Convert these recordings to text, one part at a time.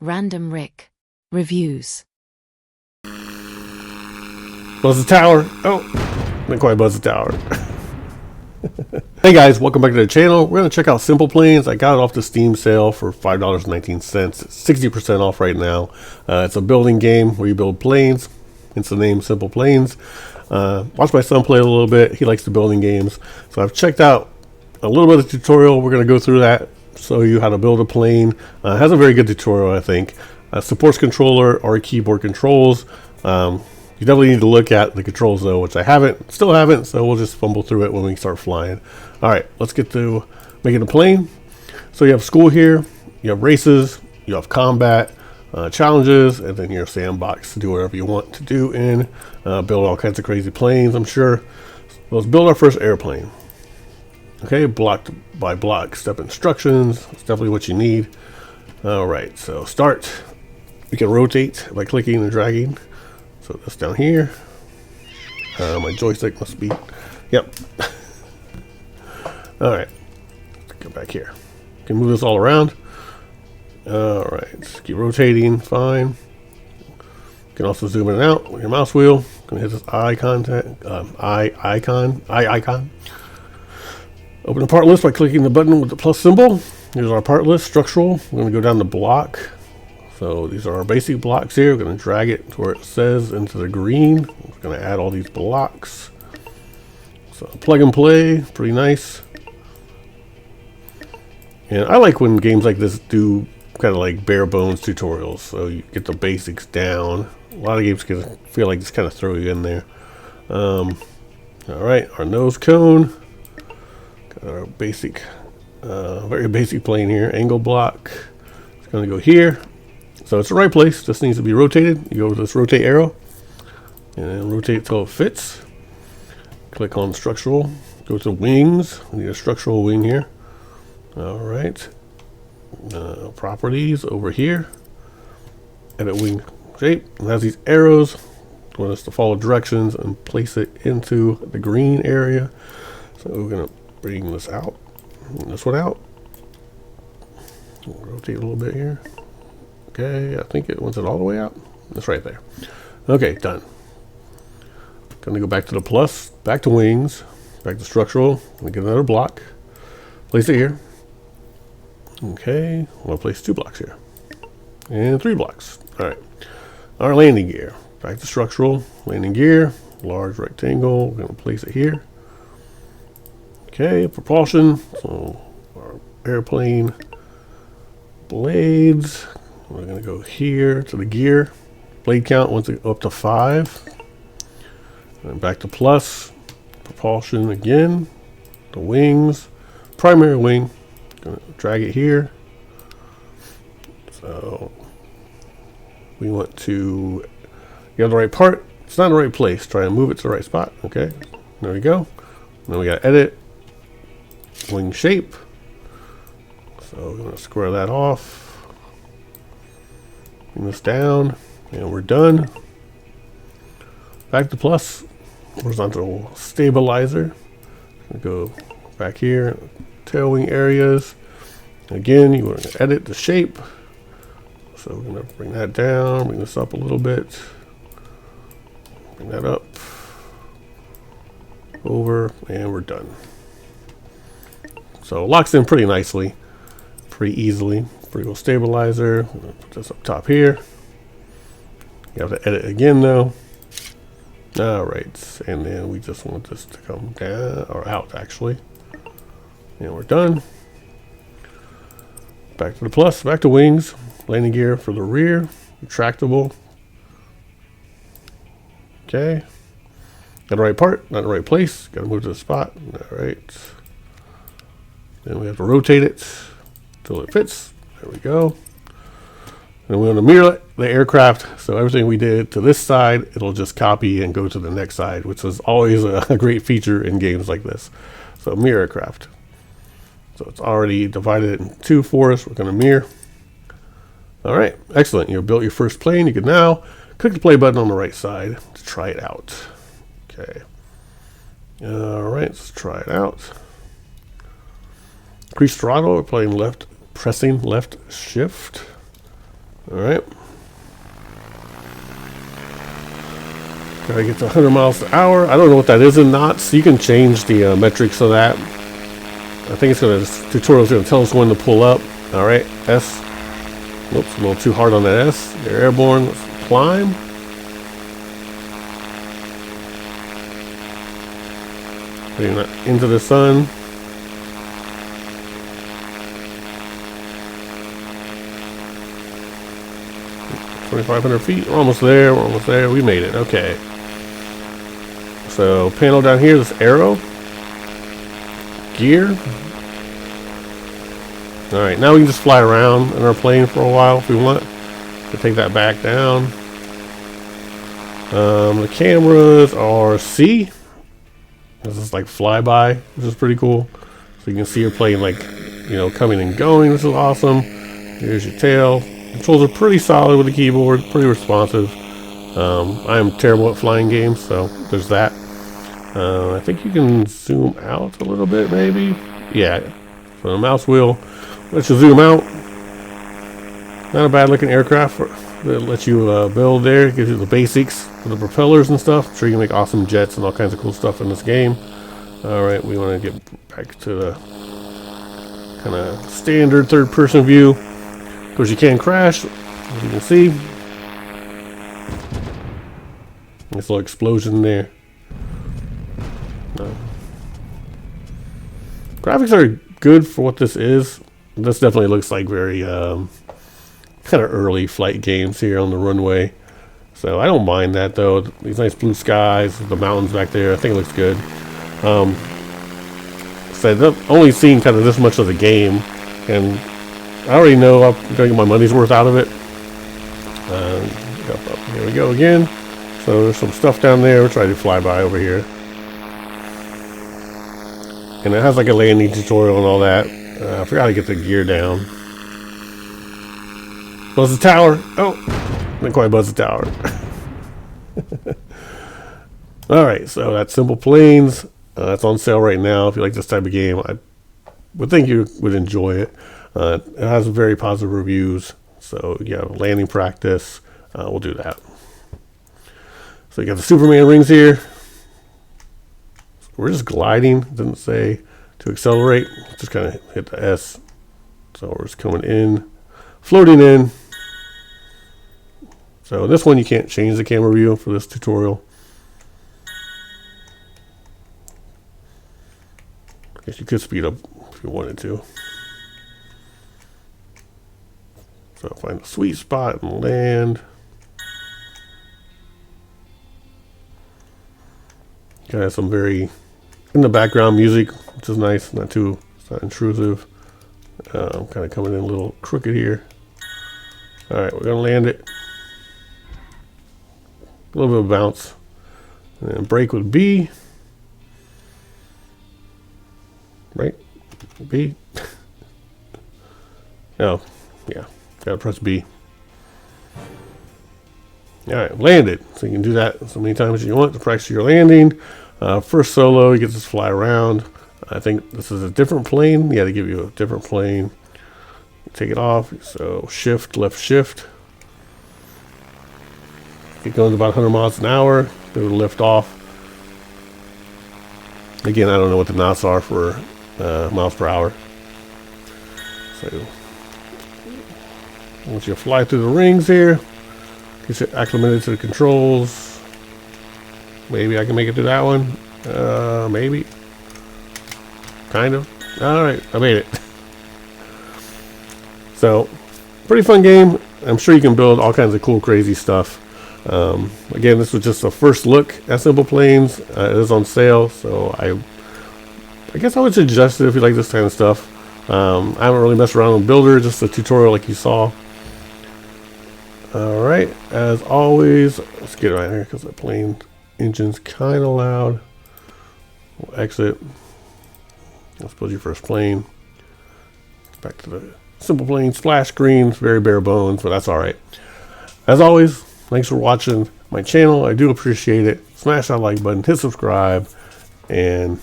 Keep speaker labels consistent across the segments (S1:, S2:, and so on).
S1: Random Rick. Reviews.
S2: Buzz the tower. Oh, not quite buzz the tower. Hey guys, welcome back to the channel. We're going to check out SimplePlanes. I got it off the Steam sale for $5.19. 60% off right now. It's a building game where you build planes. It's the name SimplePlanes. Watch my son play a little bit. He likes the building games. So I've checked out a little bit of the tutorial. We're going to go through that, show you how to build a plane. It has a very good tutorial, I think. Supports controller or keyboard controls. You definitely need to look at the controls though, which I still haven't, so we'll just fumble through it when we start flying. All right, let's get to making a plane. So you have school here, you have races, you have combat, challenges, and then your sandbox to do whatever you want to do in, build all kinds of crazy planes, I'm sure. So let's build our first airplane. Okay, block by block, step instructions, that's definitely what you need. All right, so start. You can rotate by clicking and dragging. So that's down here. My joystick must be, yep. All right, let's go back here. You can move this all around. All right, just keep rotating, fine. You can also zoom in and out with your mouse wheel. Gonna hit this eye icon. Open the part list by clicking the button with the plus symbol. Here's our part list, structural. We're gonna go down to block. So these are our basic blocks here. We're going to drag it to where it says into the green. We're going to add all these blocks. So plug and play, pretty nice. And I like when games like this do kind of like bare bones tutorials. So you get the basics down. A lot of games can feel like just kind of throw you in there. All right, our nose cone. Got our basic, very basic plane here. Angle block. It's going to go here. So it's the right place, just needs to be rotated. You go to this rotate arrow and then rotate till it fits. Click on structural, go to wings. We need a structural wing here. All right, properties over here. Edit wing shape. It has these arrows. You want us to follow directions and place it into the green area. So we're gonna bring this out, bring this one out. We'll rotate a little bit here. Okay, I think it wants it all the way out. It's right there. Okay, done. Gonna go back to the plus, back to wings, back to structural. Gonna get another block. Place it here. Okay, I'm gonna place 2 blocks here. And 3 blocks. All right. Our landing gear. Back to structural, landing gear, large rectangle. We're gonna place it here. Okay, propulsion. So our airplane blades. We're going to go here to the gear. Blade count wants to go up to 5. And back to plus. Propulsion again. The wings. Primary wing. Going to drag it here. So we want to get the right part. It's not in the right place. Try and move it to the right spot. Okay. There we go. Then we got to edit. Wing shape. So we're going to square that off. Bring this down, and we're done. Back to plus, horizontal stabilizer. Go back here, tail wing areas. Again, you want to edit the shape. So we're going to bring that down, bring this up a little bit. Bring that up, over, and we're done. So it locks in pretty nicely, pretty easily. Vertical stabilizer. Put this up top here. You have to edit again though. All right, and then we just want this to come down or out actually. And we're done. Back to the plus, back to wings. Landing gear for the rear, retractable. Okay. Got the right part, not the right place. Got to move to the spot. All right. Then we have to rotate it till it fits. There we go. And we want to mirror the aircraft. So everything we did to this side, it'll just copy and go to the next side, which is always a great feature in games like this. So mirror aircraft. So it's already divided in 2 for us. We're going to mirror. All right, excellent. You built your first plane. You can now click the play button on the right side to try it out. Okay. All right, let's try it out. Increase throttle. We're playing left, pressing left shift. All right. Gotta get to 100 miles an hour. I don't know what that is in knots. You can change the metrics of that. I think this tutorial is going to tell us when to pull up. All right, S. Whoops, a little too hard on that S. They're airborne. Let's climb. Putting that into the sun. $2,500 feet. We're almost there. We're almost there. We made it. Okay. So panel down here, this arrow. Gear. Alright, now we can just fly around in our plane for a while if we want. We'll take that back down. The cameras are C. This is like flyby, which is pretty cool. So you can see your plane like, you know, coming and going. This is awesome. Here's your tail. Controls are pretty solid with the keyboard, pretty responsive. I am terrible at flying games, so there's that. I think you can zoom out a little bit, maybe. Yeah, so the mouse wheel lets you zoom out. Not a bad looking aircraft that lets you build there. It gives you the basics for the propellers and stuff. I'm sure you can make awesome jets and all kinds of cool stuff in this game. Alright, we want to get back to the kind of standard third person view. Of course, you can crash, as you can see. Nice little explosion there. Graphics are good for what this is. This definitely looks like very kind of early flight games here on the runway. So I don't mind that though. These nice blue skies, the mountains back there, I think it looks good. So I've only seen kind of this much of the game, and I already know I'm going to get my money's worth out of it. Here we go again. So there's some stuff down there. We'll try to fly by over here. And it has like a landing tutorial and all that. I forgot to get the gear down. Buzz the tower. Oh, didn't quite buzz the tower. Alright, so that's SimplePlanes. It's on sale right now. If you like this type of game, I would think you would enjoy it. It has very positive reviews. So yeah, landing practice. We'll do that. So you got the Superman rings here. We're just gliding. Didn't say to accelerate. Just kind of hit the S. So we're just coming in, floating in. So this one you can't change the camera view for this tutorial. I guess you could speed up if you wanted to. So find a sweet spot and land. Kind of some very in the background music, which is nice, not too, it's not intrusive. I'm kind of coming in a little crooked here. All right, we're gonna land it. A little bit of bounce, and then brake with B. Right, B. Oh, yeah, gotta press B. All right, landed. So you can do that so many times as you want to practice your landing. First solo, you get to fly around. I think this is a different plane. Yeah, they give you a different plane. Take it off. So shift, left shift. Get going to about 100 miles an hour. It will lift off. Again, I don't know what the knots are for miles per hour. So once you fly through the rings here, get you acclimated to the controls. Maybe I can make it through that one. Maybe. Kind of. Alright, I made it. So, pretty fun game. I'm sure you can build all kinds of cool, crazy stuff. Again, this was just a first look at SimplePlanes. It is on sale, so I guess I would suggest it if you like this kind of stuff. I haven't really messed around with Builder, just a tutorial like you saw. Alright, as always, let's get right here because the plane engine's kind of loud. We'll exit. Let's build your first plane. Back to the SimplePlanes splash screen. It's very bare bones, but that's alright. As always, thanks for watching my channel. I do appreciate it. Smash that like button, hit subscribe, and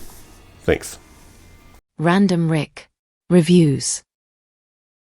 S2: thanks.
S1: Random Rick Reviews.